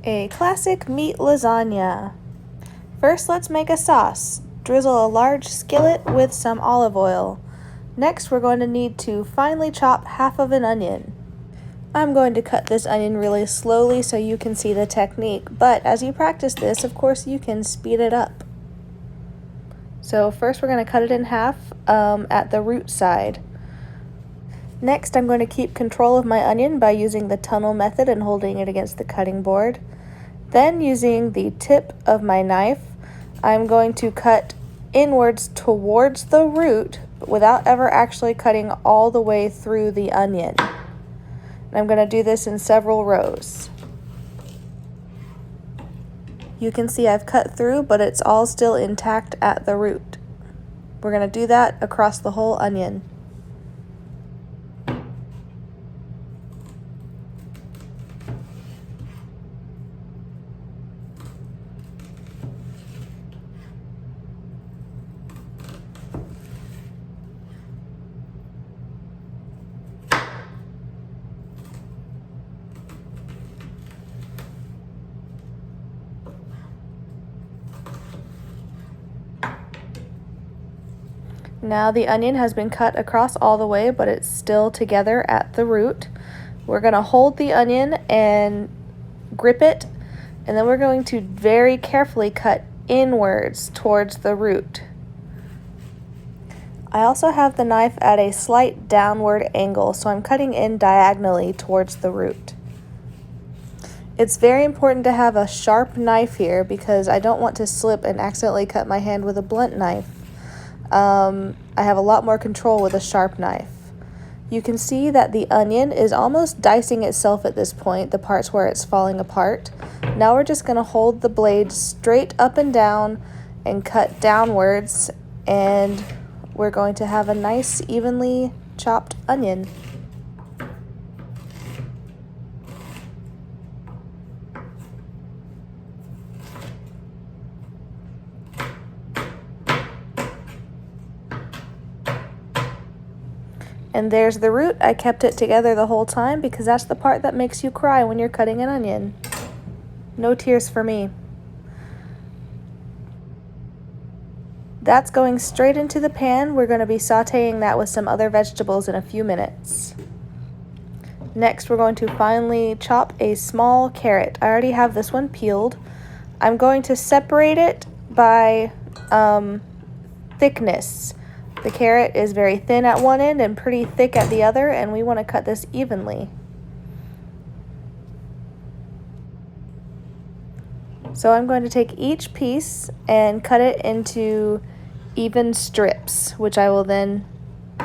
A classic meat lasagna. First, let's make a sauce. Drizzle a large skillet with some olive oil. Next, we're going to need to finely chop half of an onion. I'm going to cut this onion really slowly so you can see the technique, but as you practice this, of course, you can speed it up. So first we're going to cut it in half at the root side. Next, I'm going to keep control of my onion by using the tunnel method and holding it against the cutting board. Then, using the tip of my knife, I'm going to cut inwards towards the root, but without ever actually cutting all the way through the onion. I'm going to do this in several rows. You can see I've cut through, but it's all still intact at the root. We're going to do that across the whole onion. Now the onion has been cut across all the way, but it's still together at the root. We're going to hold the onion and grip it, and then we're going to very carefully cut inwards towards the root. I also have the knife at a slight downward angle, so I'm cutting in diagonally towards the root. It's very important to have a sharp knife here because I don't want to slip and accidentally cut my hand with a blunt knife. I have a lot more control with a sharp knife. You can see that the onion is almost dicing itself at this point, the parts where it's falling apart. Now we're just going to hold the blade straight up and down and cut downwards, and we're going to have a nice evenly chopped onion. And there's the root. I kept it together the whole time because that's the part that makes you cry when you're cutting an onion. No tears for me. That's going straight into the pan. We're going to be sauteing that with some other vegetables in a few minutes. Next, we're going to finely chop a small carrot. I already have this one peeled. I'm going to separate it by thickness. The carrot is very thin at one end and pretty thick at the other, and we want to cut this evenly. So I'm going to take each piece and cut it into even strips, which I will then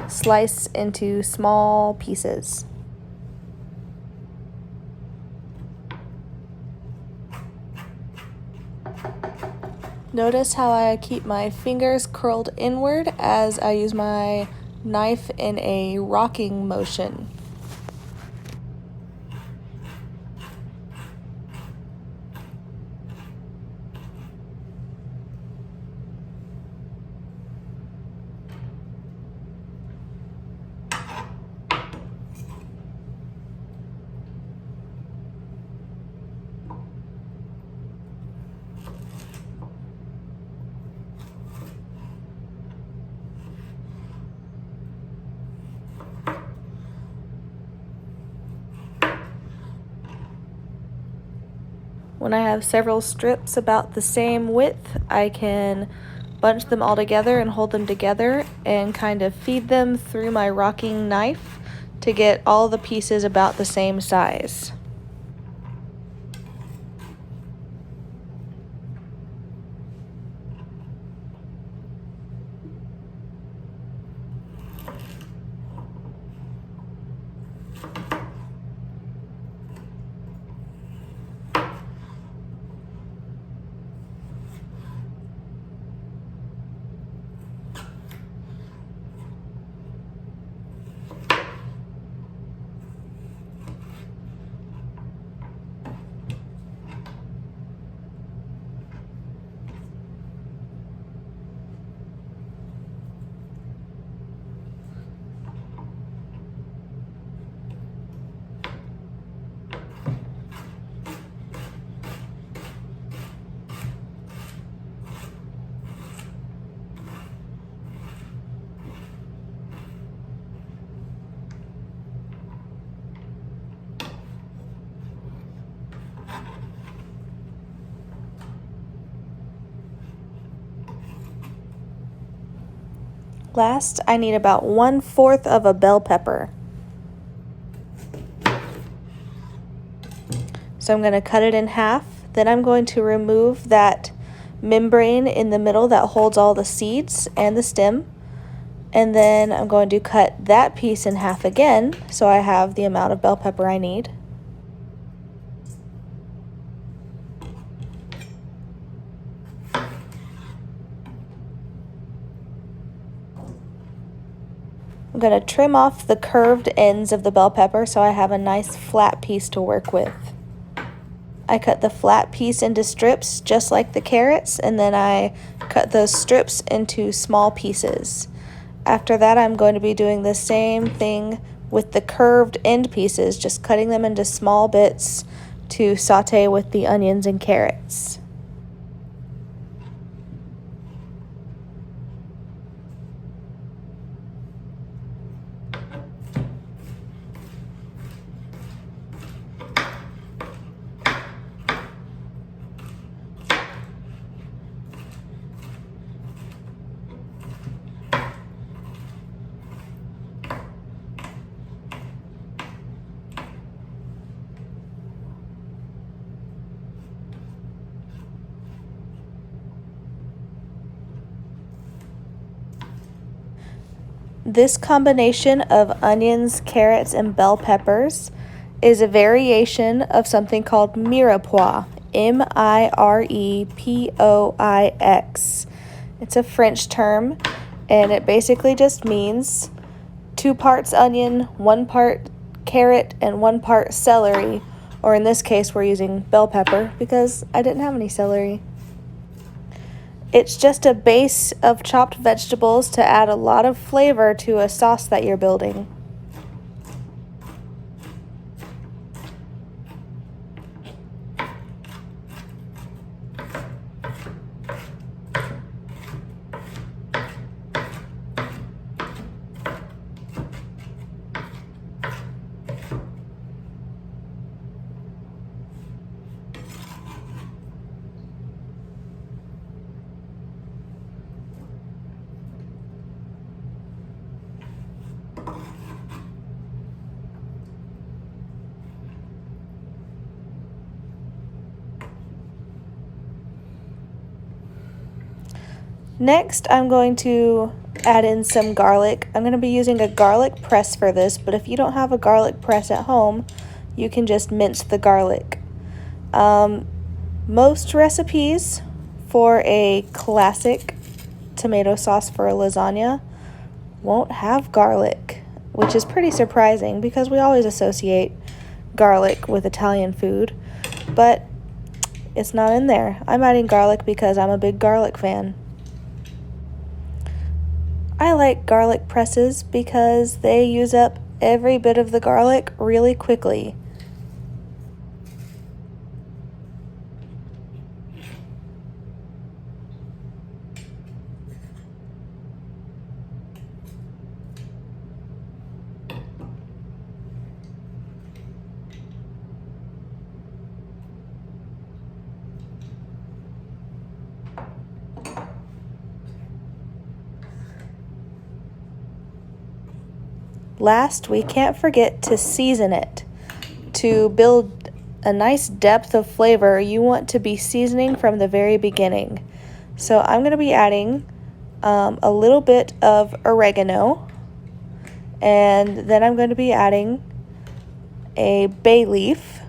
slice into small pieces. Notice how I keep my fingers curled inward as I use my knife in a rocking motion. When I have several strips about the same width, I can bunch them all together and hold them together and kind of feed them through my rocking knife to get all the pieces about the same size. Last, I need about 1/4 of a bell pepper. So I'm going to cut it in half. Then I'm going to remove that membrane in the middle that holds all the seeds and the stem. And then I'm going to cut that piece in half again, so I have the amount of bell pepper I need. I'm going to trim off the curved ends of the bell pepper so I have a nice flat piece to work with. I cut the flat piece into strips just like the carrots, and then I cut those strips into small pieces. After that, I'm going to be doing the same thing with the curved end pieces, just cutting them into small bits to saute with the onions and carrots. This combination of onions, carrots, and bell peppers is a variation of something called mirepoix, mirepoix. It's a French term, and it basically just means 2 parts onion, 1 part carrot, and 1 part celery, or in this case we're using bell pepper because I didn't have any celery. It's just a base of chopped vegetables to add a lot of flavor to a sauce that you're building. Next, I'm going to add in some garlic. I'm going to be using a garlic press for this, but if you don't have a garlic press at home, you can just mince the garlic. Most recipes for a classic tomato sauce for a lasagna won't have garlic, which is pretty surprising because we always associate garlic with Italian food, but it's not in there. I'm adding garlic because I'm a big garlic fan. I like garlic presses because they use up every bit of the garlic really quickly. Last, we can't forget to season it. To build a nice depth of flavor, you want to be seasoning from the very beginning. So I'm going to be adding a little bit of oregano, and then I'm going to be adding a bay leaf,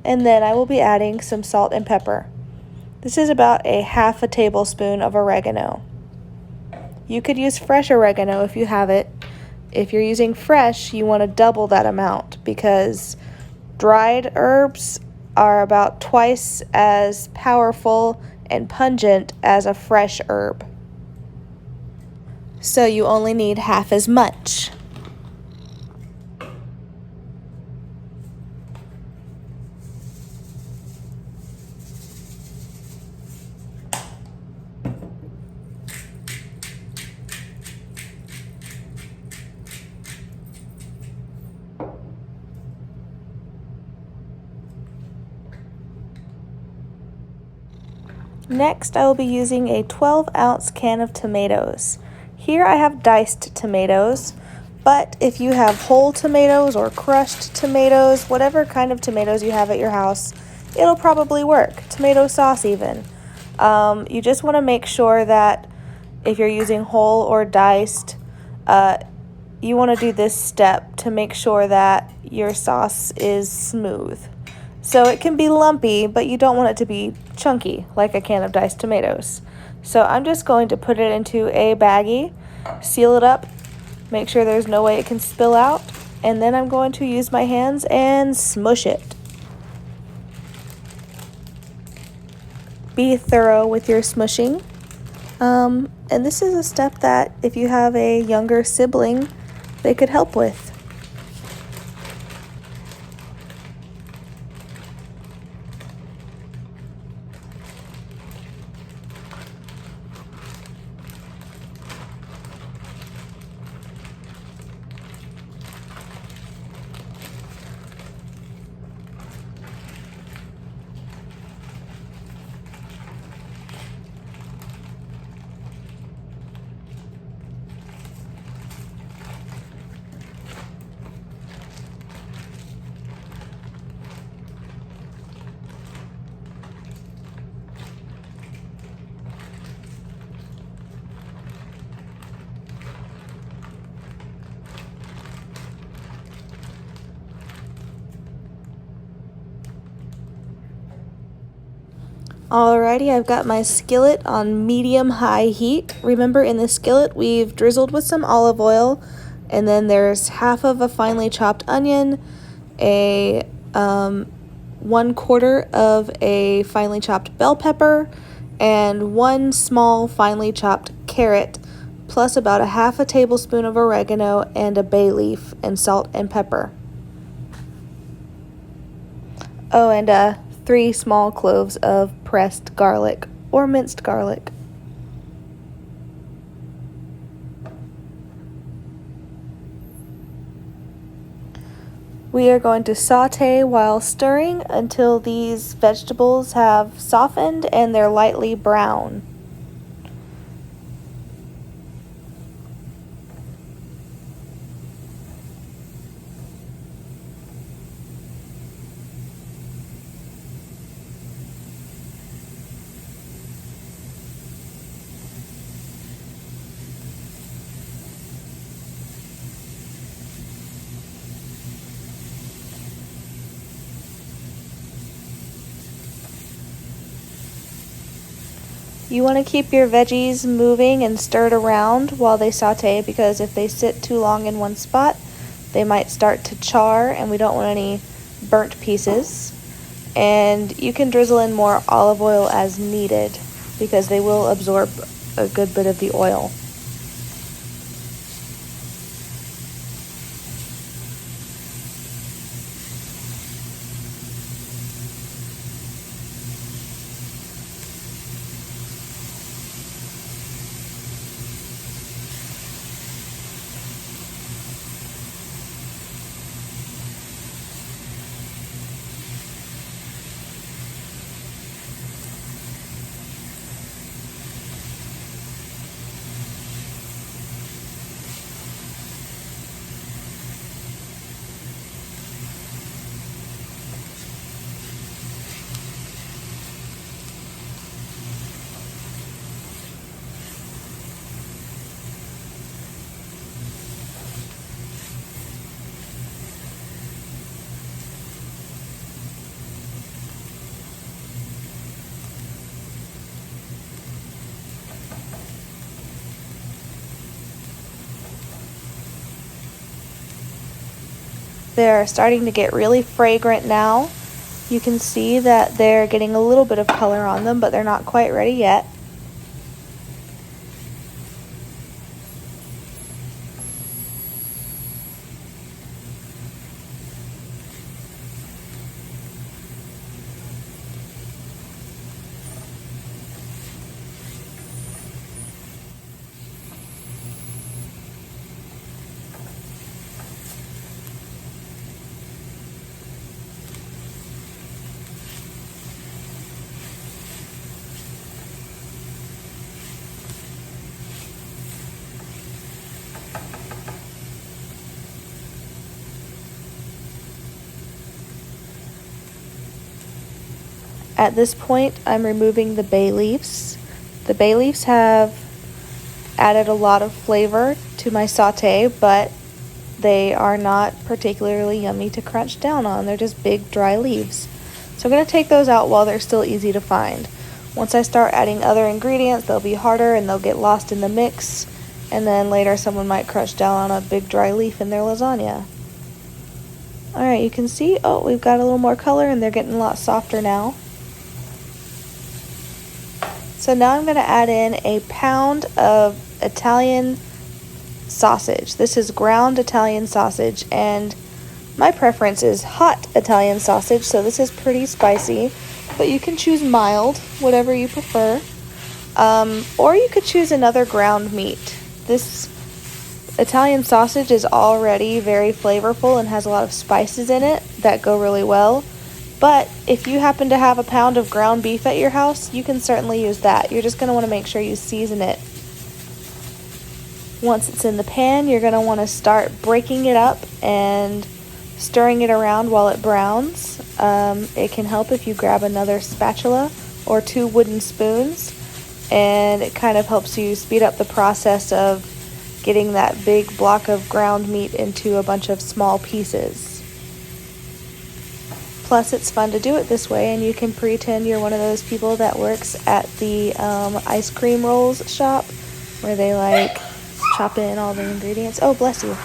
and then I will be adding some salt and pepper. This is about a 1/2 tablespoon of oregano. You could use fresh oregano if you have it. If you're using fresh, you want to double that amount because dried herbs are about twice as powerful and pungent as a fresh herb. So you only need half as much. Next, I will be using a 12-ounce can of tomatoes. Here I have diced tomatoes, but if you have whole tomatoes or crushed tomatoes, whatever kind of tomatoes you have at your house, it'll probably work. Tomato sauce even. You just want to make sure that if you're using whole or diced, you want to do this step to make sure that your sauce is smooth. So it can be lumpy, but you don't want it to be chunky like a can of diced tomatoes. So I'm just going to put it into a baggie, seal it up, make sure there's no way it can spill out, and then I'm going to use my hands and smush it. Be thorough with your smushing. And this is a step that if you have a younger sibling, they could help with. Alrighty, I've got my skillet on medium-high heat. Remember, in the skillet we've drizzled with some olive oil, and then there's half of a finely chopped onion, a 1/4 of a finely chopped bell pepper, and 1 small finely chopped carrot, plus about a half a tablespoon of oregano and a bay leaf, and salt and pepper. Oh, and 3 small cloves of pressed garlic or minced garlic. We are going to saute while stirring until these vegetables have softened and they're lightly brown. You want to keep your veggies moving and stirred around while they saute, because if they sit too long in one spot, they might start to char, and we don't want any burnt pieces. And you can drizzle in more olive oil as needed, because they will absorb a good bit of the oil. They're starting to get really fragrant now. You can see that they're getting a little bit of color on them, but they're not quite ready yet. At this point, I'm removing the bay leaves. The bay leaves have added a lot of flavor to my saute, but they are not particularly yummy to crunch down on. They're just big, dry leaves. So I'm going to take those out while they're still easy to find. Once I start adding other ingredients, they'll be harder and they'll get lost in the mix. And then later someone might crunch down on a big dry leaf in their lasagna. Alright, you can see, oh, we've got a little more color and they're getting a lot softer now. So now I'm going to add in a pound of Italian sausage. This is ground Italian sausage, and my preference is hot Italian sausage, so this is pretty spicy, but you can choose mild, whatever you prefer. Or you could choose another ground meat. This Italian sausage is already very flavorful and has a lot of spices in it that go really well. But if you happen to have a pound of ground beef at your house, you can certainly use that. You're just going to want to make sure you season it. Once it's in the pan, you're going to want to start breaking it up and stirring it around while it browns. It can help if you grab another spatula or 2 wooden spoons, and it kind of helps you speed up the process of getting that big block of ground meat into a bunch of small pieces. Plus, it's fun to do it this way, and you can pretend you're one of those people that works at the ice cream rolls shop where they like chop in all the ingredients. Oh, bless you.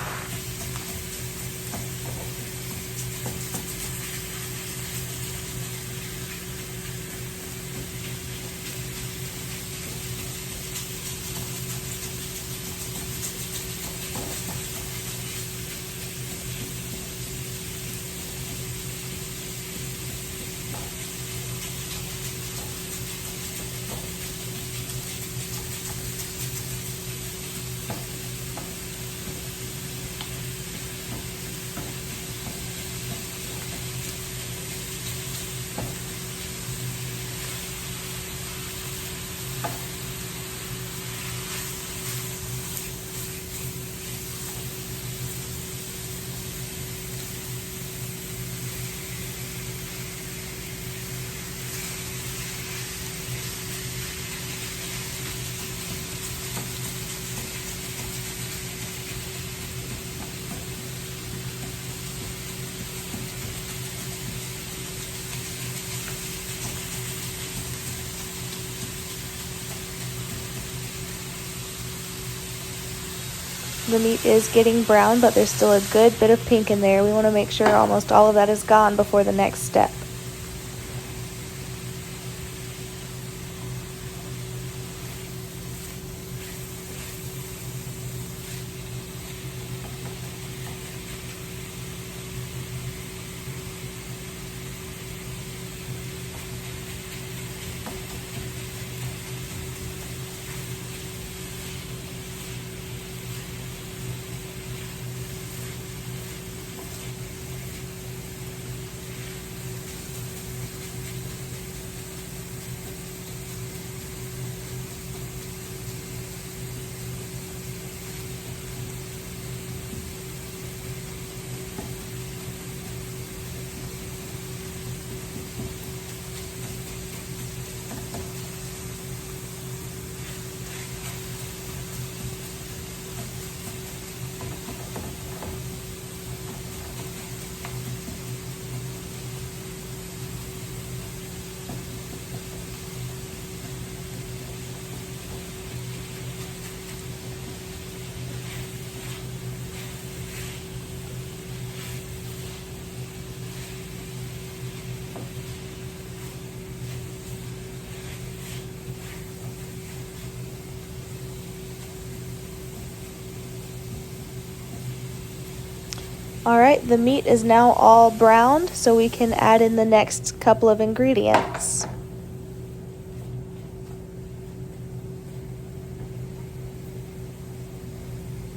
The meat is getting brown, but there's still a good bit of pink in there. We want to make sure almost all of that is gone before the next step. Alright, the meat is now all browned, so we can add in the next couple of ingredients.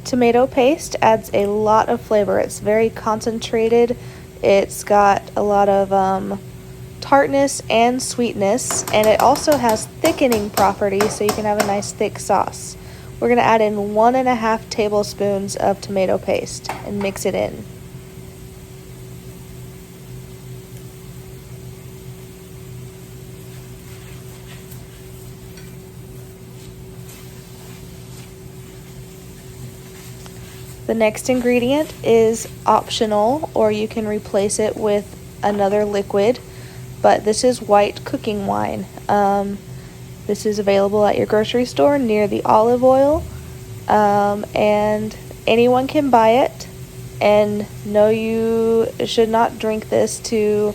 Tomato paste adds a lot of flavor. It's very concentrated. It's got a lot of tartness and sweetness, and it also has thickening properties, so you can have a nice thick sauce. We're going to add in 1.5 tablespoons of tomato paste and mix it in. The next ingredient is optional, or you can replace it with another liquid, but this is white cooking wine. This is available at your grocery store near the olive oil, and anyone can buy it. And no, you should not drink this to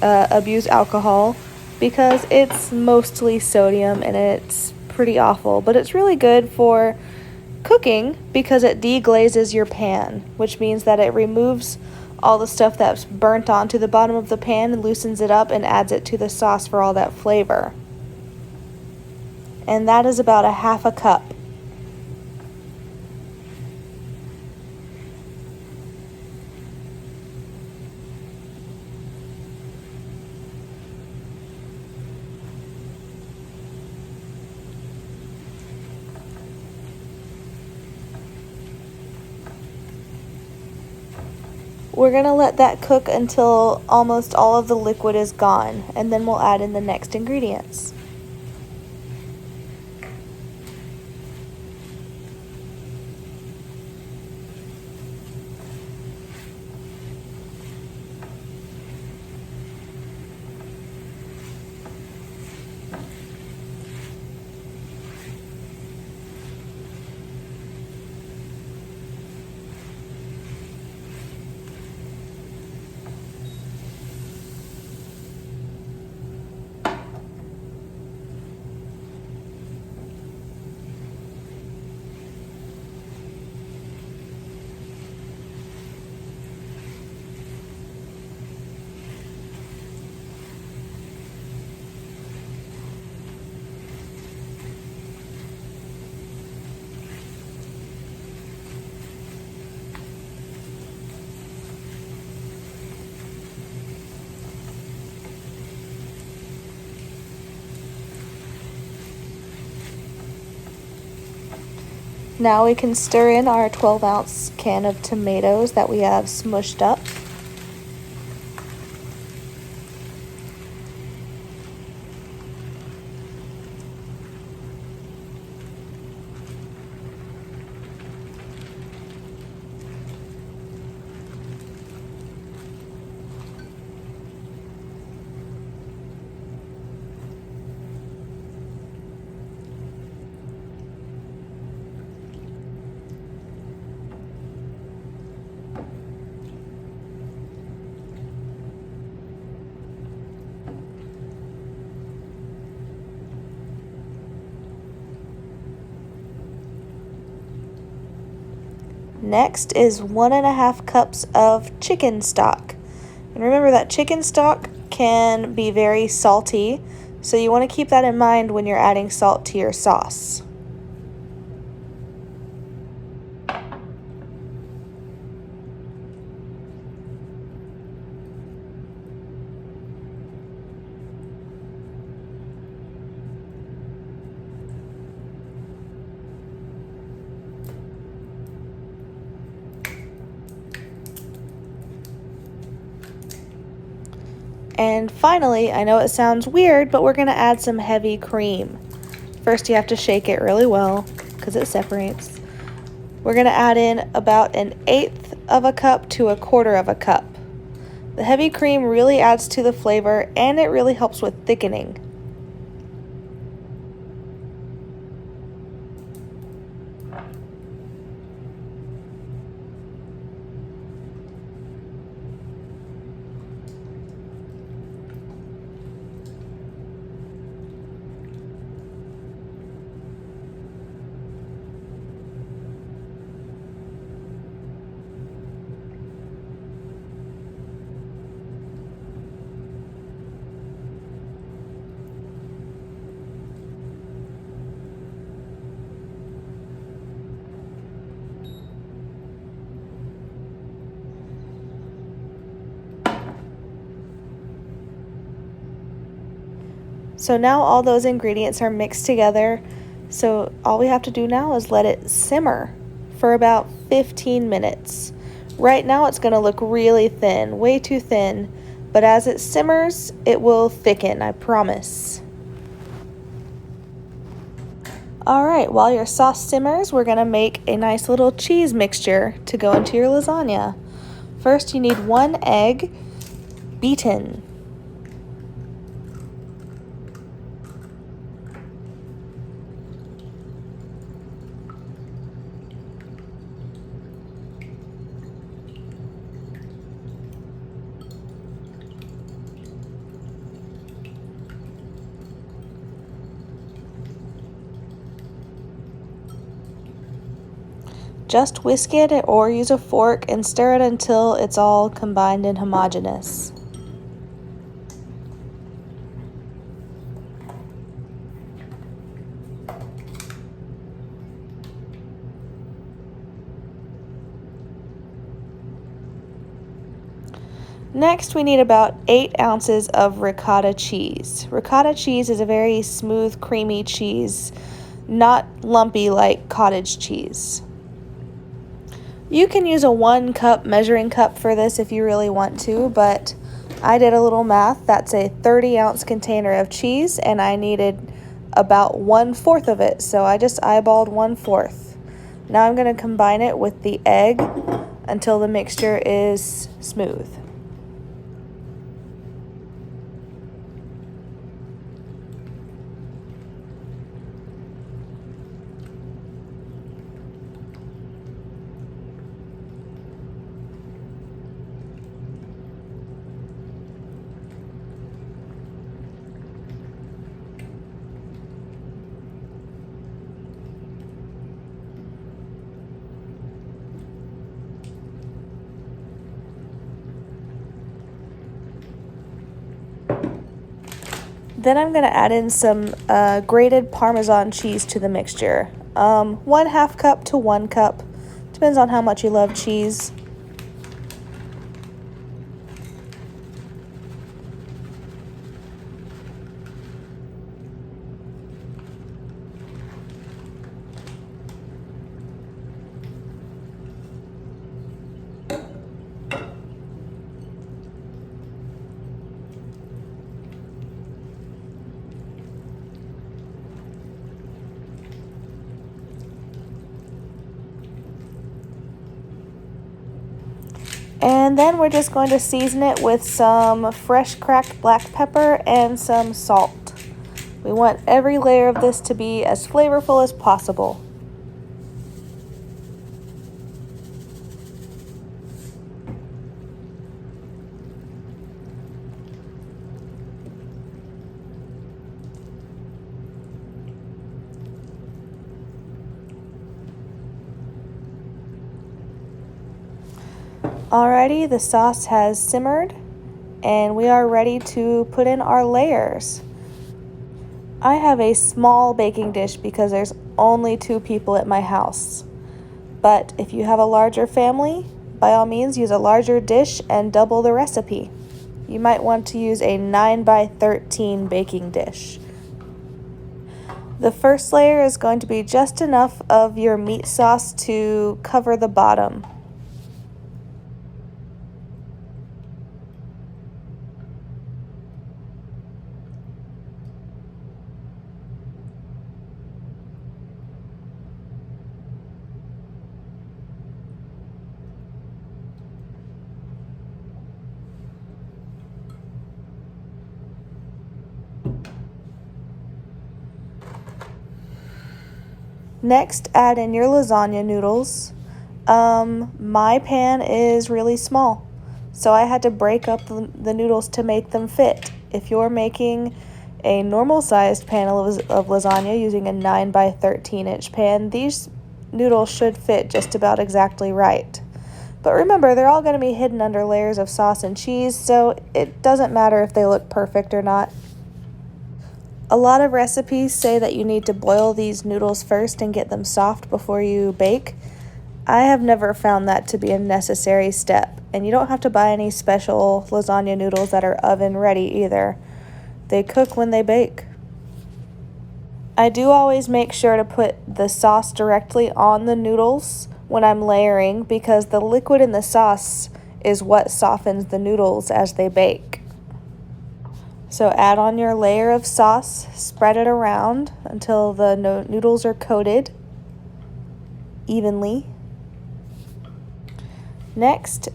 abuse alcohol, because it's mostly sodium and it's pretty awful, but it's really good for cooking because it deglazes your pan, which means that it removes all the stuff that's burnt onto the bottom of the pan and loosens it up and adds it to the sauce for all that flavor. And that is about a half a cup. We're going to let that cook until almost all of the liquid is gone, and then we'll add in the next ingredients. Now we can stir in our 12-ounce can of tomatoes that we have smushed up. Next is 1.5 cups of chicken stock. And remember that chicken stock can be very salty, so you want to keep that in mind when you're adding salt to your sauce. And finally, I know it sounds weird, but we're going to add some heavy cream. First, you have to shake it really well because it separates. We're going to add in about 1/8 of a cup to 1/4 of a cup. The heavy cream really adds to the flavor, and it really helps with thickening. So now all those ingredients are mixed together. So all we have to do now is let it simmer for about 15 minutes. Right now it's going to look really thin, way too thin, but as it simmers, it will thicken, I promise. Alright, while your sauce simmers, we're going to make a nice little cheese mixture to go into your lasagna. First, you need 1 egg, beaten. Just whisk it or use a fork and stir it until it's all combined and homogeneous. Next, we need about 8 ounces of ricotta cheese. Ricotta cheese is a very smooth, creamy cheese, not lumpy like cottage cheese. You can use a 1 cup measuring cup for this if you really want to, but I did a little math. That's a 30-ounce container of cheese, and I needed about 1/4 of it, so I just eyeballed 1/4. Now I'm going to combine it with the egg until the mixture is smooth. Then I'm going to add in some grated Parmesan cheese to the mixture. 1/2 cup to 1 cup. Depends on how much you love cheese. And then we're just going to season it with some fresh cracked black pepper and some salt. We want every layer of this to be as flavorful as possible. Alrighty, the sauce has simmered and we are ready to put in our layers. I have a small baking dish because there's only 2 people at my house. But if you have a larger family, by all means use a larger dish and double the recipe. You might want to use a 9x13 baking dish. The first layer is going to be just enough of your meat sauce to cover the bottom. Next, add in your lasagna noodles. My pan is really small, so I had to break up the noodles to make them fit. If you're making a normal sized pan of lasagna using a 9x13 inch pan, these noodles should fit just about exactly right. But remember, they're all going to be hidden under layers of sauce and cheese, so it doesn't matter if they look perfect or not. A lot of recipes say that you need to boil these noodles first and get them soft before you bake. I have never found that to be a necessary step, and you don't have to buy any special lasagna noodles that are oven ready either. They cook when they bake. I do always make sure to put the sauce directly on the noodles when I'm layering because the liquid in the sauce is what softens the noodles as they bake. So add on your layer of sauce, spread it around until the noodles are coated evenly. Next,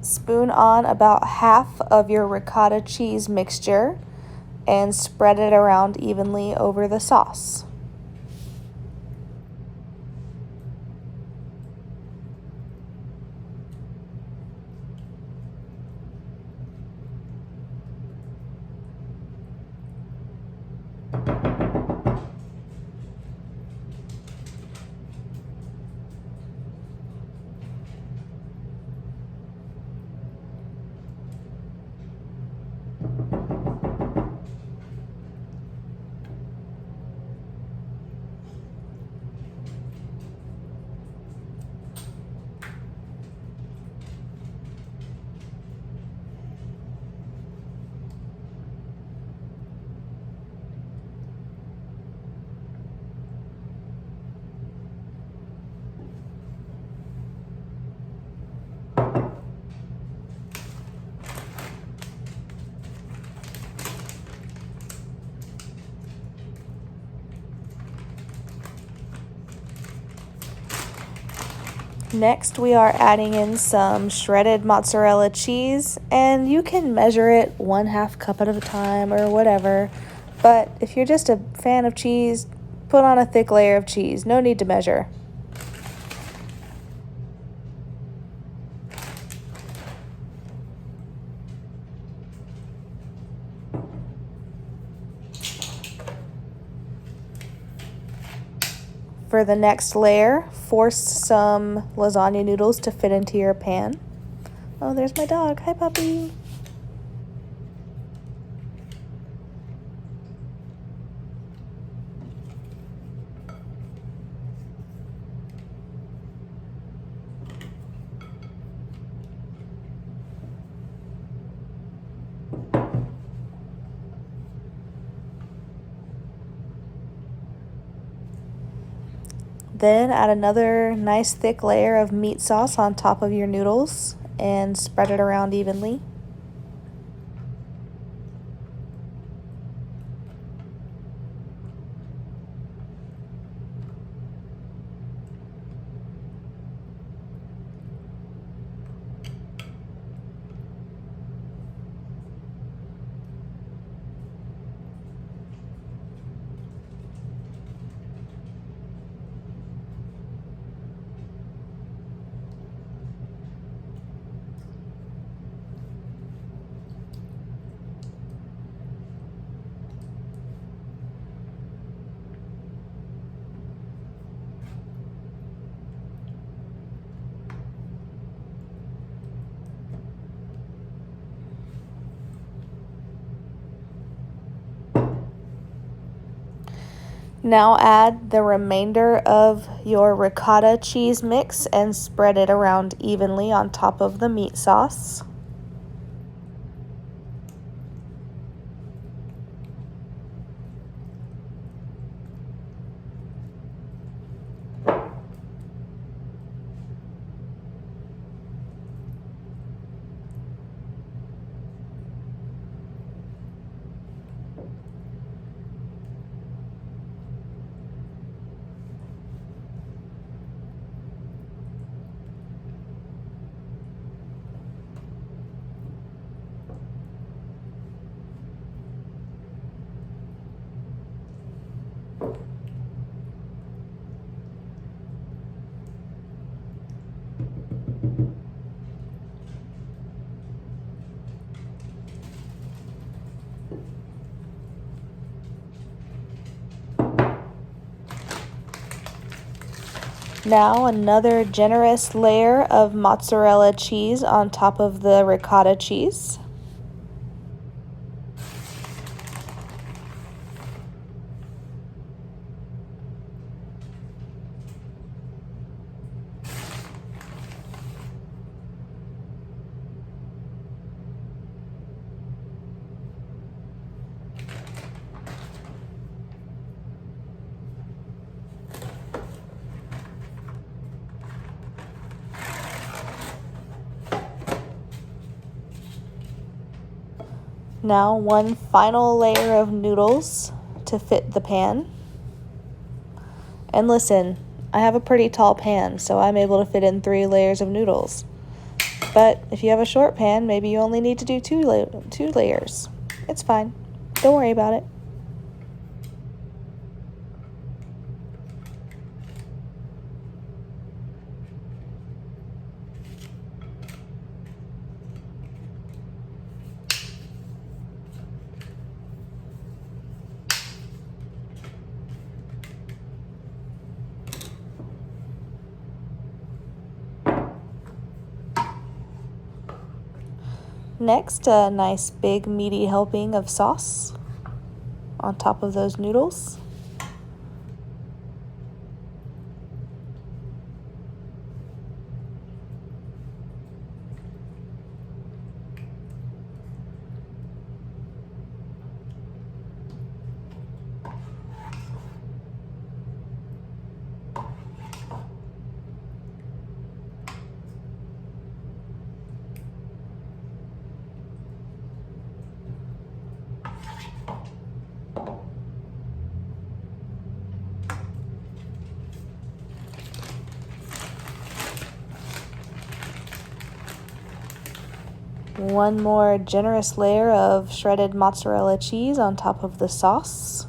spoon on about half of your ricotta cheese mixture and spread it around evenly over the sauce. Next, we are adding in some shredded mozzarella cheese, and you can measure it 1/2 cup at a time or whatever. But if you're just a fan of cheese, put on a thick layer of cheese. No need to measure. For the next layer, force some lasagna noodles to fit into your pan. Oh, there's my dog. Hi, puppy. Then add another nice thick layer of meat sauce on top of your noodles and spread it around evenly. Now add the remainder of your ricotta cheese mix and spread it around evenly on top of the meat sauce. Now another generous layer of mozzarella cheese on top of the ricotta cheese. Now one final layer of noodles to fit the pan. And listen, I have a pretty tall pan, so I'm able to fit in 3 layers of noodles. But if you have a short pan, maybe you only need to do 2 layers. It's fine. Don't worry about it. Next, a nice big meaty helping of sauce on top of those noodles. One more generous layer of shredded mozzarella cheese on top of the sauce.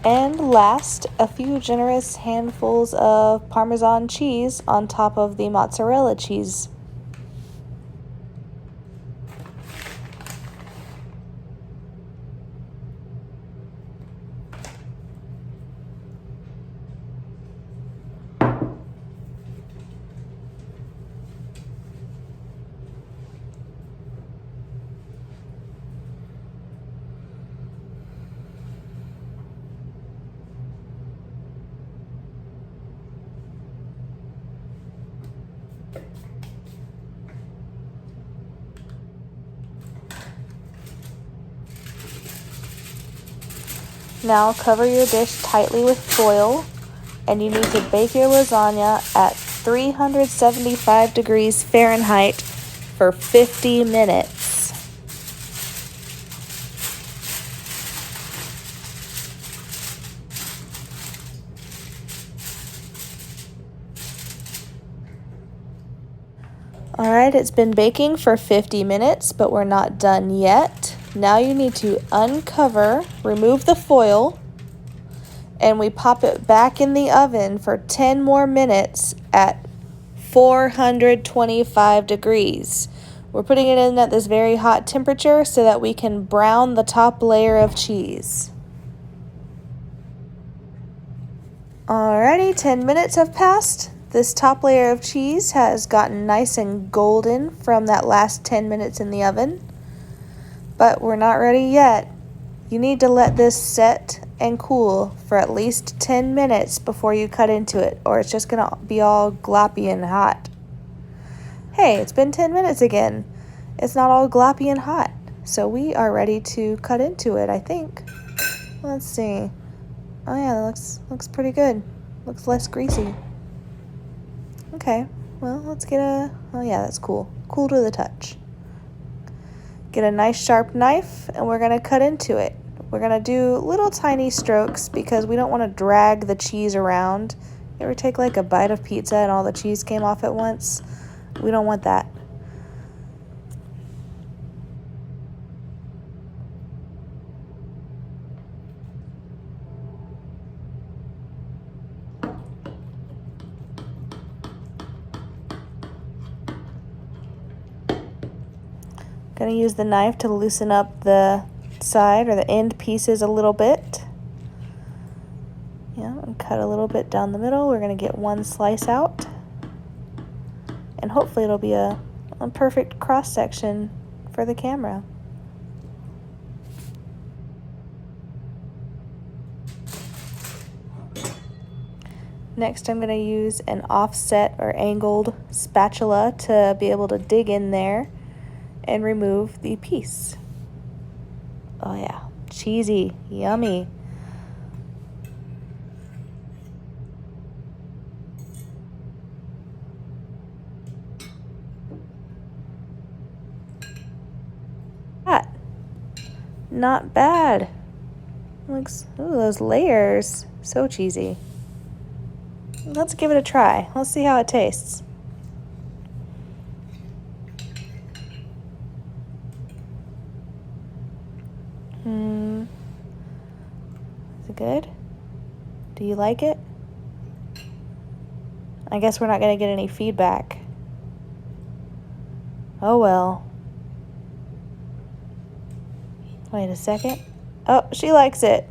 And last, a few generous handfuls of Parmesan cheese on top of the mozzarella cheese. Now cover your dish tightly with foil, and you need to bake your lasagna at 375 degrees Fahrenheit for 50 minutes. Alright, it's been baking for 50 minutes, but we're not done yet. Now you need to uncover, remove the foil, and we pop it back in the oven for 10 more minutes at 425 degrees. We're putting it in at this very hot temperature so that we can brown the top layer of cheese. Alrighty, 10 minutes have passed. This top layer of cheese has gotten nice and golden from that last 10 minutes in the oven. But we're not ready yet. You need to let this set and cool for at least 10 minutes before you cut into it, or it's just gonna be all gloppy and hot. Hey, it's been 10 minutes again. It's not all gloppy and hot. So we are ready to cut into it, I think. Let's see. Oh yeah, that looks pretty good. Looks less greasy. Okay, well, let's get oh yeah, that's cool. Cool to the touch. Get a nice sharp knife, and we're gonna cut into it. We're gonna do little tiny strokes because we don't want to drag the cheese around. You ever take like a bite of pizza and all the cheese came off at once? We don't want that. Gonna use the knife to loosen up the side or the end pieces a little bit. Yeah, and cut a little bit down the middle. We're gonna get one slice out. And hopefully it'll be a perfect cross section for the camera. Next, I'm going to use an offset or angled spatula to be able to dig in there and remove the piece. Oh yeah, cheesy, yummy. That, not bad. Looks, ooh, those layers, so cheesy. Let's give it a try. Let's see how it tastes. Is it good? Do you like it? I guess we're not going to get any feedback. Oh well. Wait a second. Oh, she likes it.